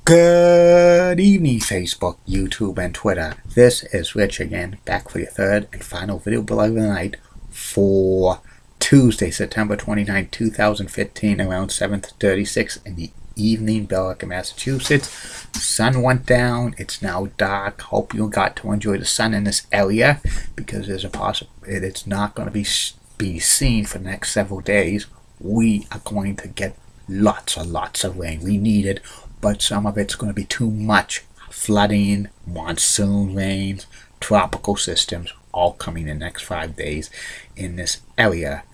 Good evening, Facebook, YouTube, and Twitter. This is Rich again, back for your third and final video blog of the night for Tuesday, September 29, 2015, around 7:36 in the evening, Billerica, Massachusetts. Sun went down. It's now dark. Hope you got to enjoy the sun in this area because there's a it's not going to be seen for the next several days. We are going to get lots of rain. We need it, but some of it's going to be too much. Flooding, monsoon rains, tropical systems, all coming in the next 5 days in this area.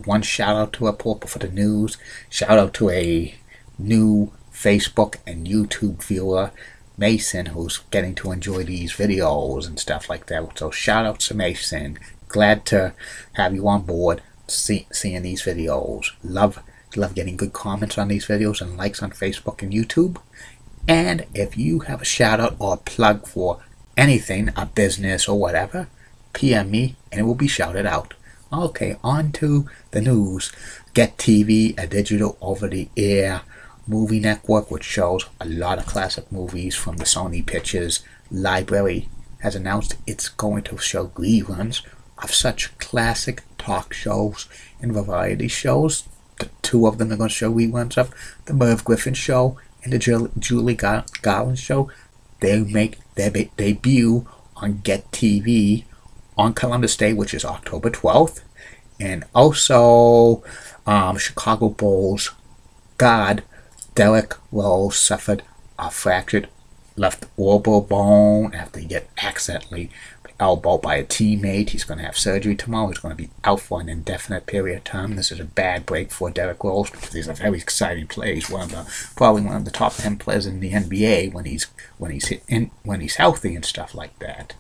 One shout out to a reporter for the news. Shout out to a new Facebook and YouTube viewer, Mason, who's getting to enjoy these videos and stuff like that. So shout out to Mason. Glad to have you on board, seeing these videos. Love getting good comments on these videos and likes on Facebook and YouTube. And if you have a shout out or a plug for anything, a business or whatever, PM me and it will be shouted out. Okay, on to the news. Get TV, a digital over-the-air movie network which shows a lot of classic movies from the Sony Pictures library, has announced it's going to show reruns of such classic talk shows and variety shows. The two of them are going to show reruns of the Merv Griffin Show and the Julie Garland Show. They make their debut on Get TV on Columbus Day, which is October 12th. And also, Chicago Bulls guard Derrick Rose suffered a fractured left orbital bone after he get accidentally elbowed by a teammate. He's going to have surgery tomorrow. He's going to be out for an indefinite period of time. This is a bad break for Derrick Rose because he's a very exciting player. He's probably one of the top 10 players in the NBA when he's healthy and stuff like that.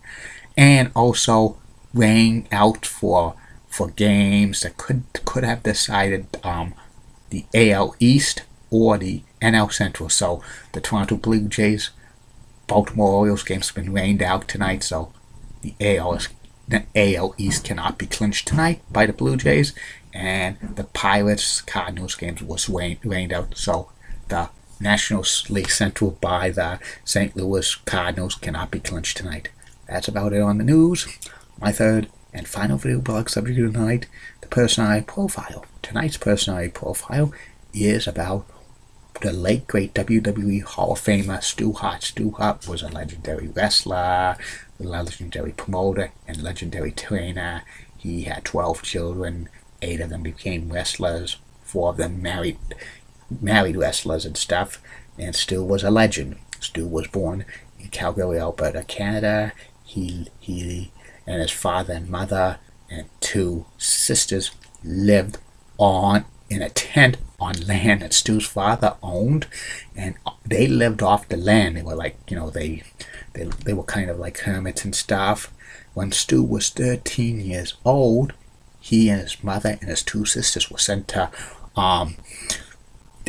And also weighing out for games that could have decided the AL East or the NL Central. So the Toronto Blue Jays, Baltimore Orioles games have been rained out tonight, so the AL East cannot be clinched tonight by the Blue Jays, and the Pirates Cardinals games was rained out, so the National League Central by the St. Louis Cardinals cannot be clinched tonight. That's about it on the news. My third and final video blog subject of the night, the personality profile. Tonight's personality profile is about the late great WWE Hall of Famer Stu Hart. Stu Hart was a legendary wrestler, legendary promoter, and legendary trainer. He had 12 children. 8 of them became wrestlers. 4 of them married wrestlers and stuff. And Stu was a legend. Stu was born in Calgary, Alberta, Canada. He and his father and mother and 2 sisters lived in a tent on land that Stu's father owned, and they lived off the land. They were like, they were kind of like hermits and stuff. When Stu was 13 years old, he and his mother and his 2 sisters were sent to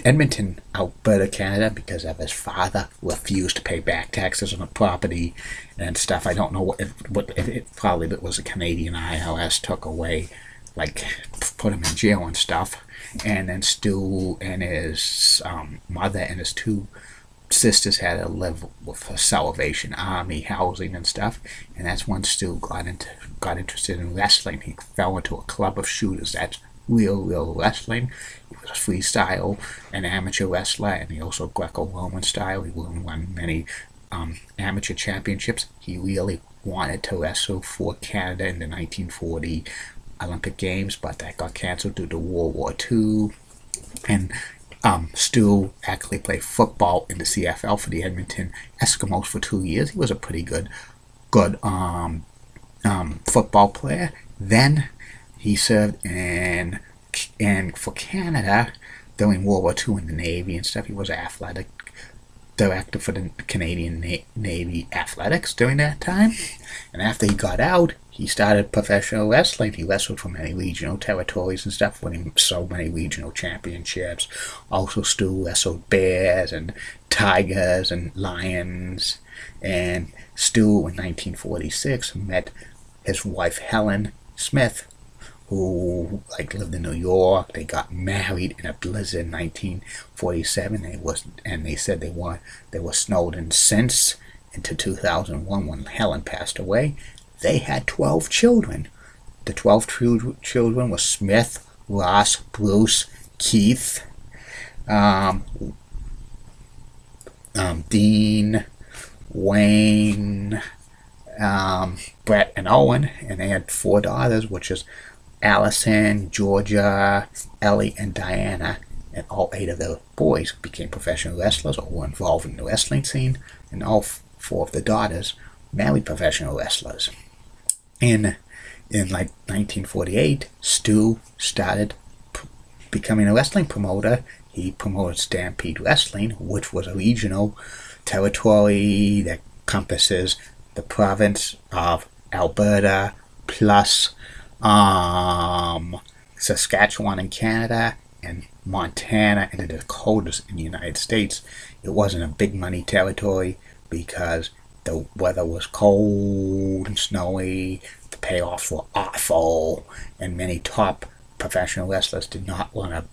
Edmonton, Alberta, Canada, because of his father refused to pay back taxes on the property and stuff. I don't know if it probably was a Canadian IRS took away, like put him in jail and stuff. And then Stu and his mother and his 2 sisters had to live with a Salvation Army housing and stuff. And that's when Stu got interested in wrestling. He fell into a club of shooters. That's real wrestling. He was a freestyle and amateur wrestler, and he also Greco-Roman style. He won many amateur championships. He really wanted to wrestle for Canada in the 1940 Olympic Games, but that got canceled due to World War II. And Stu actually played football in the CFL for the Edmonton Eskimos for 2 years. He was a pretty good football player. Then he served for Canada during World War II in the Navy and stuff. He was athletic director for the Canadian Navy Athletics during that time. And after he got out, he started professional wrestling. He wrestled for many regional territories and stuff, winning so many regional championships. Also, Stu wrestled bears and tigers and lions. And Stu, in 1946, met his wife Helen Smith, who like lived in New York. They got married in a blizzard in 1947. They said they were snowed in since into 2001 when Helen passed away. They had 12 children. The 12 children were Smith, Ross, Bruce, Keith, Dean, Wayne, Brett, and Owen, and they had 4 daughters, which is Allison, Georgia, Ellie, and Diana. And all 8 of the boys became professional wrestlers or were involved in the wrestling scene, and all 4 of the daughters married professional wrestlers. In like 1948, Stu started becoming a wrestling promoter. He promoted Stampede Wrestling, which was a regional territory that encompasses the province of Alberta plus Saskatchewan in Canada and Montana and the Dakotas in the United States. It wasn't a big money territory because the weather was cold and snowy, the payoffs were awful, and many top professional wrestlers did not want to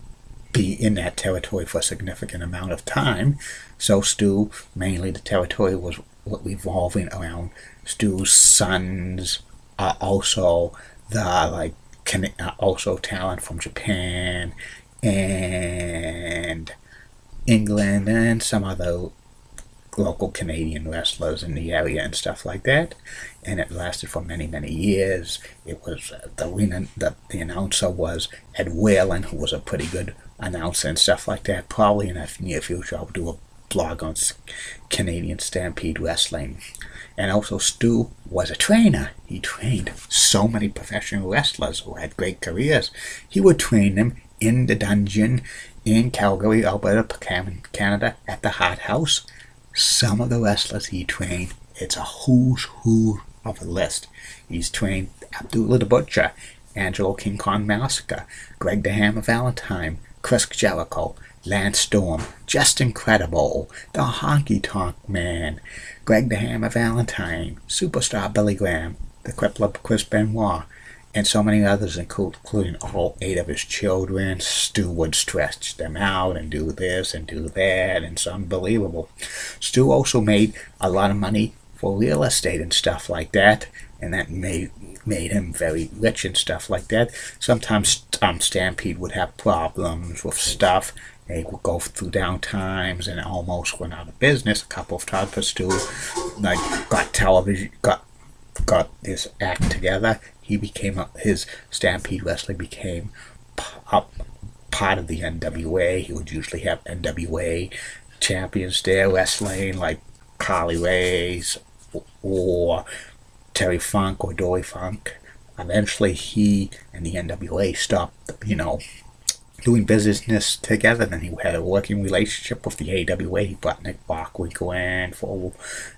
be in that territory for a significant amount of time. So Stu, mainly the territory was revolving around Stu's sons, also also talent from Japan and England and some other local Canadian wrestlers in the area and stuff like that. And it lasted for many, many years. It was the announcer was Ed Whalen, who was a pretty good announcer and stuff like that. Probably in the near future I'll do a blog on Canadian Stampede Wrestling. And also Stu was a trainer. He trained so many professional wrestlers who had great careers. He would train them in the dungeon in Calgary, Alberta, Canada, at the Hart House. Some of the wrestlers he trained, it's a who's who of a list. He's trained Abdullah the Butcher, Angelo King Kong Massacre, Greg the Hammer Valentine, Chris Jericho, Lance Storm, Just Incredible, the Honky Tonk Man, Greg the Hammer Valentine, Superstar Billy Graham, the Crippler Chris Benoit, and so many others, including all 8 of his children. Stu would stretch them out and do this and do that, and it's unbelievable. Stu also made a lot of money for real estate and stuff like that, and that made him very rich and stuff like that. Sometimes Stampede would have problems with stuff. They would go through down times and almost went out of business a couple of times. But Stu got this act together. He became his Stampede Wrestling became part of the NWA. He would usually have NWA champions there wrestling, like Carly Race or Terry Funk or Dory Funk. Eventually, he and the NWA stopped, doing business together. Then he had a working relationship with the AWA. He brought Nick Bockwinkel in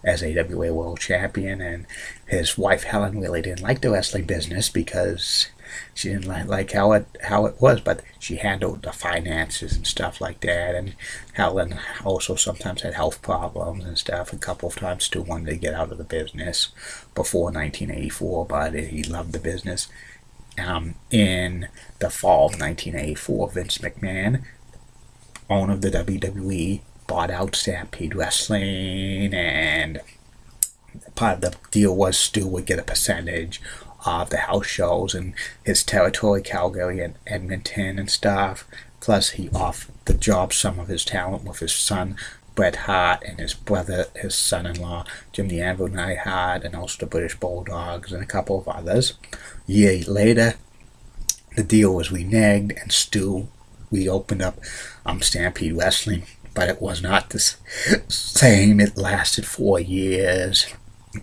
as AWA World Champion, and his wife Helen really didn't like the wrestling business because she didn't like how it was, but she handled the finances and stuff like that. And Helen also sometimes had health problems and stuff. A couple of times Stu wanted to get out of the business before 1984, but he loved the business. In the fall of 1984, Vince McMahon, owner of the WWE, bought out Stampede Wrestling, and part of the deal was Stu would get a percentage of the house shows in his territory, Calgary and Edmonton and stuff. Plus, he offered the job some of his talent with his son Bret Hart and his brother, his son-in-law Jim the Anvil Neidhart, and also the British Bulldogs and a couple of others. A year later, the deal was reneged, and Stu reopened up Stampede Wrestling, but it was not the same. It lasted 4 years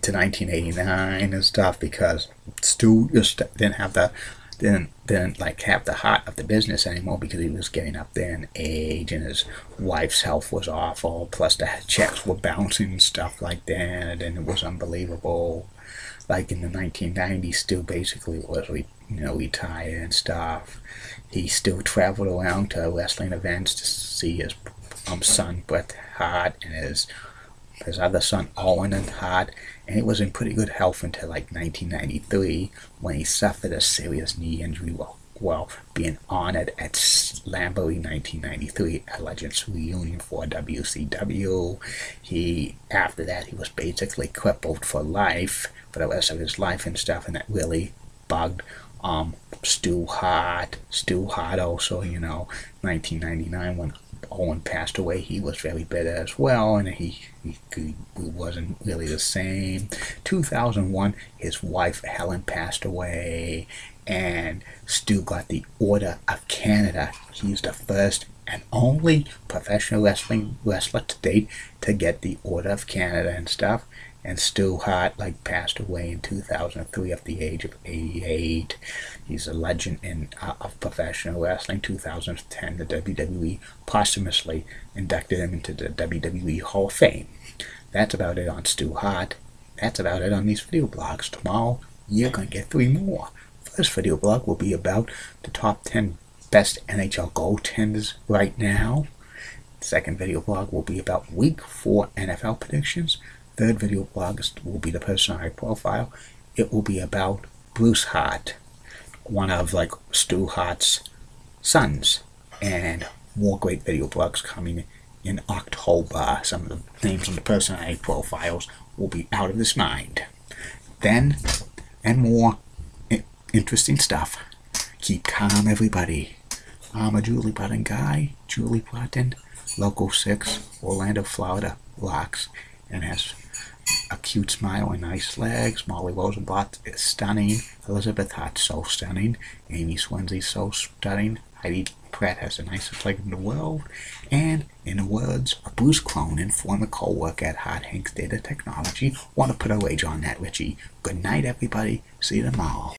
to 1989 and stuff because Stu just didn't have the heart of the business anymore because he was getting up there in age and his wife's health was awful. Plus the checks were bouncing and stuff like that, and it was unbelievable. Like in the 1990s, Stu basically was retired and stuff. He still traveled around to wrestling events to see his son Bret Hart and his his other son Owen and Hart, and he was in pretty good health until like 1993 when he suffered a serious knee injury while being honored at Lambeau 1993 at Legends Reunion for WCW. After that, he was basically crippled for life for the rest of his life and stuff, and that really bugged Stu Hart also, 1999 when Owen passed away, he was very bitter as well, and he wasn't really the same. 2001, his wife Helen passed away, and Stu got the Order of Canada. He's the first and only professional wrestler to date to get the Order of Canada and stuff. And Stu Hart passed away in 2003 at the age of 88. He's a legend of professional wrestling. 2010, the WWE posthumously inducted him into the WWE Hall of Fame. That's about it on Stu Hart. That's about it on these video blogs. Tomorrow, you're going to get 3 more. First video blog will be about the top 10 best NHL goaltenders right now. Second video blog will be about Week 4 NFL predictions. Third video blog will be the personality profile. It will be about Bruce Hart, one of Stu Hart's sons, and more great video blogs coming in October. Some of the names on the personality profiles will be out of this mind. Then, and more interesting stuff. Keep calm, everybody. I'm a Julie Button guy. Julie Button, Local 6, Orlando, Florida, rocks, and has a cute smile and nice legs. Molly Rosenblatt is stunning. Elizabeth Hart's so stunning. Amy Swensey's so stunning. Heidi Pratt has the nicest leg in the world. And in the words of Bruce Cronin, former co-worker at Hart Hanks Data Technology, want to put a wage on that, Richie. Good night, everybody. See you tomorrow.